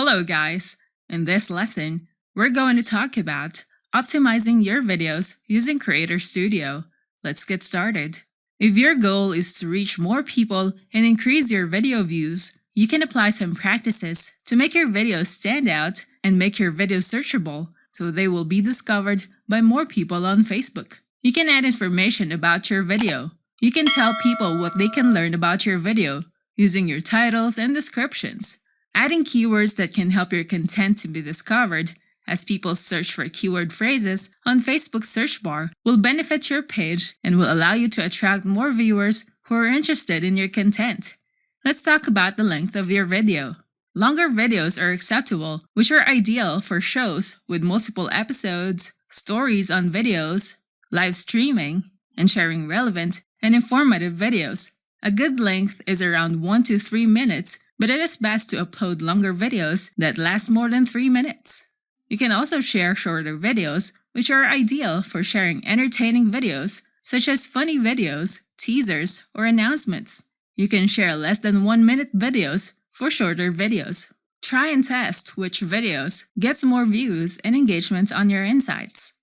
Hello guys! In this lesson, we're going to talk about optimizing your videos using Creator Studio. Let's get started. If your goal is to reach more people and increase your video views, you can apply some practices to make your videos stand out and make your videos searchable so they will be discovered by more people on Facebook. You can add information about your video. You can tell people what they can learn about your video using your titles and descriptions. Adding keywords that can help your content to be discovered as people search for keyword phrases on Facebook's search bar will benefit your page and will allow you to attract more viewers who are interested in your content. Let's talk about the length of your video. Longer videos are acceptable, which are ideal for shows with multiple episodes, stories on videos, live streaming, and sharing relevant and informative videos. A good length is around 1 to 3 minutes, but it is best to upload longer videos that last more than 3 minutes. You can also share shorter videos, which are ideal for sharing entertaining videos, such as funny videos, teasers, or announcements. You can share less than 1 minute videos for shorter videos. Try and test which videos gets more views and engagement on your insights.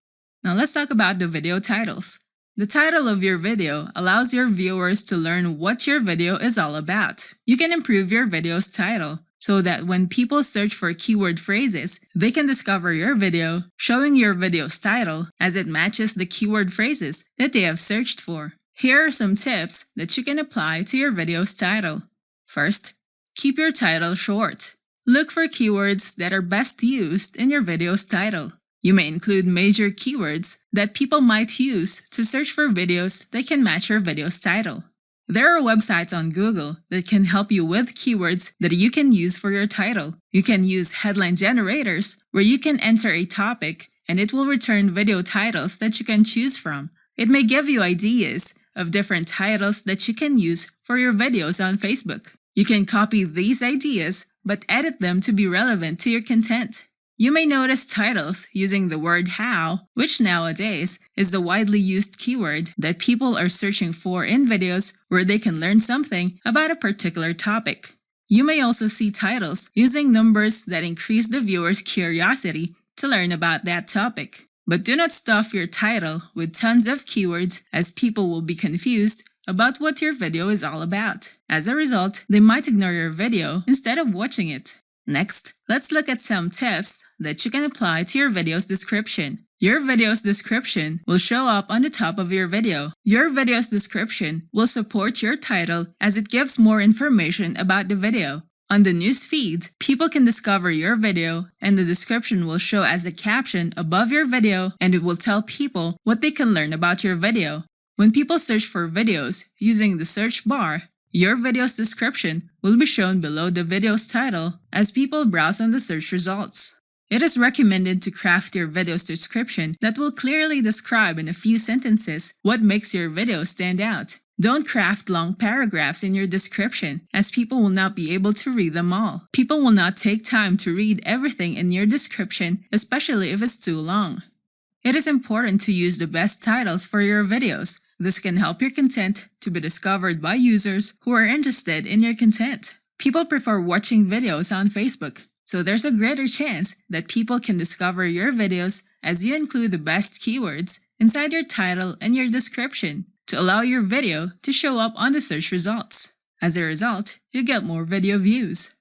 Now let's talk about the video titles. The title of your video allows your viewers to learn what your video is all about. You can improve your video's title so that when people search for keyword phrases, they can discover your video, showing your video's title as it matches the keyword phrases that they have searched for. Here are some tips that you can apply to your video's title. First, keep your title short. Look for keywords that are best used in your video's title. You may include major keywords that people might use to search for videos that can match your video's title. There are websites on Google that can help you with keywords that you can use for your title. You can use headline generators where you can enter a topic and it will return video titles that you can choose from. It may give you ideas of different titles that you can use for your videos on Facebook. You can copy these ideas but edit them to be relevant to your content. You may notice titles using the word how, which nowadays is the widely used keyword that people are searching for in videos where they can learn something about a particular topic. You may also see titles using numbers that increase the viewer's curiosity to learn about that topic. But do not stuff your title with tons of keywords as people will be confused about what your video is all about. As a result, they might ignore your video instead of watching it. Next, let's look at some tips that you can apply to your video's description. Your video's description will show up on the top of your video. Your video's description will support your title as it gives more information about the video. On the news feed, people can discover your video and the description will show as a caption above your video and it will tell people what they can learn about your video. When people search for videos using the search bar, your video's description will be shown below the video's title as people browse on the search results. It is recommended to craft your video's description that will clearly describe in a few sentences what makes your video stand out. Don't craft long paragraphs in your description as people will not be able to read them all. People will not take time to read everything in your description, especially if it's too long. It is important to use the best titles for your videos. This can help your content to be discovered by users who are interested in your content. People prefer watching videos on Facebook, so there's a greater chance that people can discover your videos as you include the best keywords inside your title and your description to allow your video to show up on the search results. As a result, you get more video views.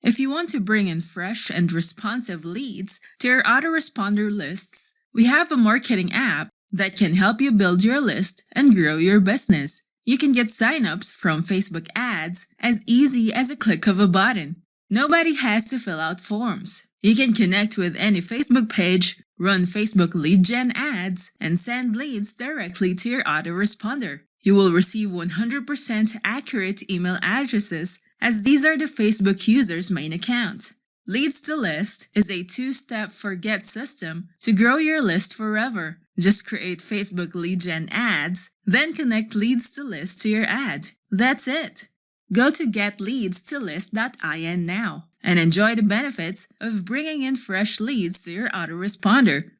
If you want to bring in fresh and responsive leads to your autoresponder lists, we have a marketing app that can help you build your list and grow your business. You can get signups from Facebook ads as easy as a click of a button. Nobody has to fill out forms. You can connect with any Facebook page, run Facebook lead gen ads, and send leads directly to your autoresponder. You will receive 100% accurate email addresses as these are the Facebook user's main account. Leads to List is a 2-step forget system to grow your list forever. Just create Facebook lead gen ads, then connect Leads to List to your ad. That's it. Go to getleadstolist.in now and enjoy the benefits of bringing in fresh leads to your autoresponder.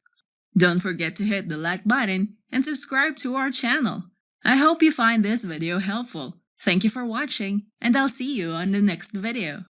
Don't forget to hit the like button and subscribe to our channel. I hope you find this video helpful. Thank you for watching, and I'll see you on the next video.